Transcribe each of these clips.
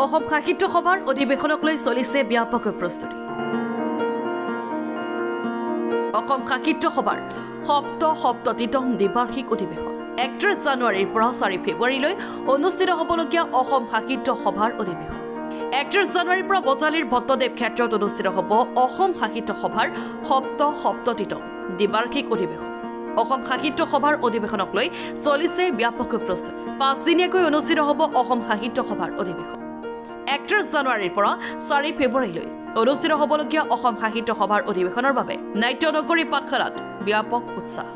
অসম সাহিত্য সভাৰ অধিৱেশনক লৈ চলিছে ব্যাপক প্ৰস্তুতি। অসম সাহিত্য সভাৰ সপ্ততিতম দ্বিবাৰ্ষিক অধিৱেশন 31 জানুৱাৰীৰ পৰা 4 ফেব্ৰুৱাৰীলৈ অনুষ্ঠিত হ'বলগীয়া অসম সাহিত্য সভাৰ অধিৱেশন। 31 জানুৱাৰীৰ পৰা বজালীৰ ভট্টদেৱ ক্ষেত্ৰত অনুষ্ঠিত হ'ব অসম সাহিত্য সভাৰ সপ্ততিতম দ্বিবাৰ্ষিক অধিৱেশন। অসম সাহিত্য সভাৰ অধিৱেশনক লৈ চলিছে ব্যাপক প্ৰস্তুতি। 5 দিনীয়াকৈ অনুষ্ঠিত হ'ব অসম সাহিত্য সভাৰ অধিৱেশন। 31 জানুৱাৰীৰ পৰা 4 ফেব্ৰুৱাৰীলৈ অনুষ্ঠিত হ'বলগীয়া অসম সাহিত্য সভাৰ অধিৱেশনৰ বাবে নাট্যনগৰী পাঠশালাত ব্যাপক উৎসাহ।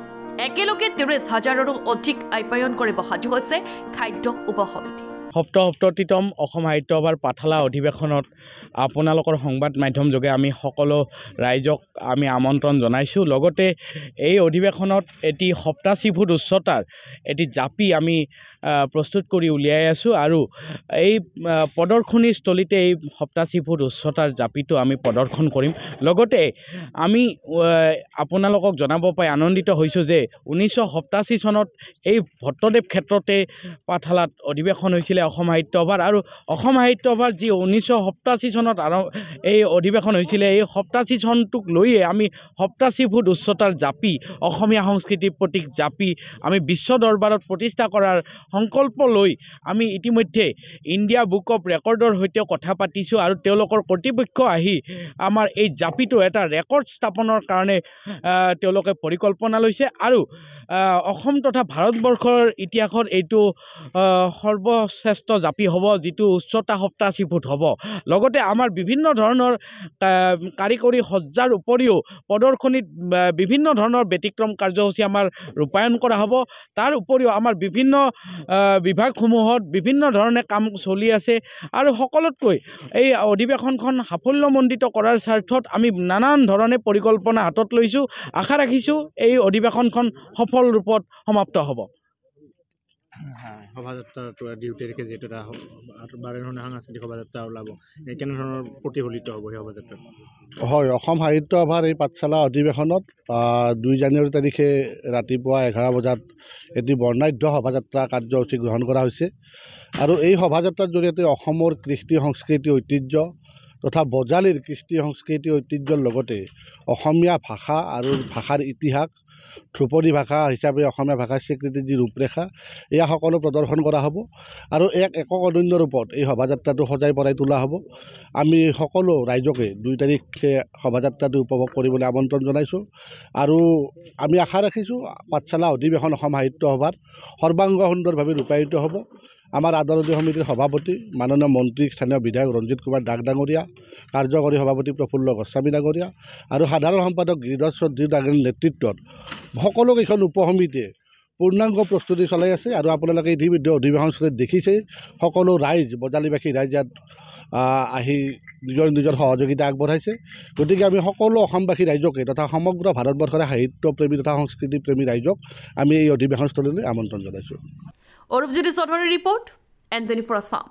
একেলগে 30,000ৰো অধিক আপ্যায়ন কৰিব সাজু হৈছে খাদ্য উপসমিতি। সপ্ততিতম অসম সাহিত্য সভাৰ পাঠশালা অধিৱেশনত আপোনালোকৰ সংবাদ মাধ্যম যোগে আমি সকলো ৰাইজক আমি আমন্ত্ৰণ জনাইছোঁ। লগতে এই অধিৱেশনত এটি 87 ফুট উচ্চতাৰ এটি জাপি আমি প্ৰস্তুত কৰি উলিয়াই আছোঁ আৰু এই প্ৰদৰ্শনীস্থলীতে এই 87 ফুট উচ্চতাৰ জাপিটো আমি প্ৰদৰ্শন কৰিম। লগতে আমি আপোনালোকক জনাব পাই আনন্দিত হৈছোঁ যে 1987 চনত এই ভট্টদেৱ ক্ষেত্ৰতে পাঠশালাত অধিৱেশন হৈছিলে অসম সাহিত্য সভাৰ, আৰু অসম সাহিত্য সভাৰ যি 1987 চনত এই অধিৱেশন হৈছিলে, এই 87 চনটোক লৈয়ে আমি 87 ফুট উচ্চতাৰ জাপি, অসমীয়া সংস্কৃতিৰ প্ৰতীক জাপি আমি বিশ্ব দৰবাৰত প্ৰতিষ্ঠা কৰাৰ সংকল্প লৈ আমি ইতিমধ্যে ইণ্ডিয়া বুক অফ ৰেকৰ্ডৰ সৈতে কথা পাতিছোঁ আৰু তেওঁলোকৰ কৰ্তৃপক্ষ আহি আমাৰ এই জাপিটো এটা ৰেকৰ্ড স্থাপনৰ কাৰণে তেওঁলোকে পৰিকল্পনা লৈছে আৰু অসম তথা ভাৰতবৰ্ষৰ ইতিহাসত এইটো সৰ্বশ্ৰেষ্ঠ জাপি হ'ব, যিটো উচ্চতা 87 ফুট হ'ব। লগতে আমাৰ বিভিন্ন ধৰণৰ কাৰিকৰী সজ্জাৰ উপৰিও প্ৰদৰ্শনীত বিভিন্ন ধৰণৰ ব্যতিক্ৰম কাৰ্যসূচী আমাৰ ৰূপায়ণ কৰা হ'ব। তাৰ উপৰিও আমাৰ বিভিন্ন বিভাগসমূহত বিভিন্ন ধৰণে কাম চলি আছে আৰু সকলোতকৈ এই অধিৱেশনখন সাফল্যমণ্ডিত কৰাৰ স্বাৰ্থত আমি নানান ধৰণে পৰিকল্পনা হাতত লৈছোঁ। আশা ৰাখিছোঁ এই অধিৱেশনখন সফল ৰূপত সমাপ্ত হ'ব। শোভাযাত্ৰাটো 2 তাৰিখে যিহেতু এটা বাৰে ধৰণে সাংস্কৃতিক শোভাযাত্ৰা ওলাব, কেনেধৰণৰ প্ৰতিফলিত হ'ব সেই শোভাযাত্ৰাত? হয়, অসম সাহিত্য সভাৰ এই পাঠশালা অধিৱেশনত 2 জানুৱাৰী তাৰিখে ৰাতিপুৱা 11 বজাত এটি বৰ্ণাঢ্য শোভাযাত্ৰা কাৰ্যসূচী গ্ৰহণ কৰা হৈছে আৰু এই শোভাযাত্ৰাৰ জৰিয়তে অসমৰ কৃষ্টি সংস্কৃতি ঐতিহ্য তথা বজালীৰ কৃষ্টি সংস্কৃতি ঐতিহ্যৰ লগতে অসমীয়া ভাষা আৰু ভাষাৰ ইতিহাস, ধ্ৰুপদী ভাষা হিচাপে অসমীয়া ভাষাৰ স্বীকৃতিৰ যি ৰূপৰেখা, এয়া সকলো প্ৰদৰ্শন কৰা হ'ব আৰু একক অনন্য ৰূপত এই শোভাযাত্ৰাটো সজাই পৰাই তোলা হ'ব। আমি সকলো ৰাইজকে 2 তাৰিখে শোভাযাত্ৰাটো উপভোগ কৰিবলৈ আমন্ত্ৰণ জনাইছোঁ আৰু আমি আশা ৰাখিছোঁ পাঠশালা অধিৱেশন অসম সাহিত্য সভাৰ সৰ্বাংগ সুন্দৰভাৱে ৰূপায়িত হ'ব। আমাৰ আদৰণীয় সমিতিৰ সভাপতি মাননীয় মন্ত্ৰী স্থানীয় বিধায়ক ৰঞ্জিত কুমাৰ দাস ডাঙৰীয়া, কাৰ্যকৰী সভাপতি প্ৰফুল্ল গোস্বামী ডাঙৰীয়া আৰু সাধাৰণ সম্পাদক গিৰিধৰ চৌধুৰী ডাঙৰীয়াৰ নেতৃত্বত সকলোকেইখন উপসমিতিয়ে পূৰ্ণাংগ প্ৰস্তুতি চলাই আছে আৰু আপোনালোকে ইতিমধ্যে অধিৱেশনস্থলীত দেখিছেই সকলো ৰাইজ, বজালীবাসী ৰাইজ ইয়াত আহি নিজৰ সহযোগিতা আগবঢ়াইছে। গতিকে আমি সকলো অসমবাসী ৰাইজকে তথা সমগ্ৰ ভাৰতবৰ্ষৰে সাহিত্যপ্ৰেমী তথা সংস্কৃতিপ্ৰেমী ৰাইজক আমি এই অধিৱেশনস্থলীলৈ আমন্ত্ৰণ জনাইছোঁ। অৰূপজ্যোতি চৌধুৰীৰ ৰিপৰ্ট, N24 আছাম।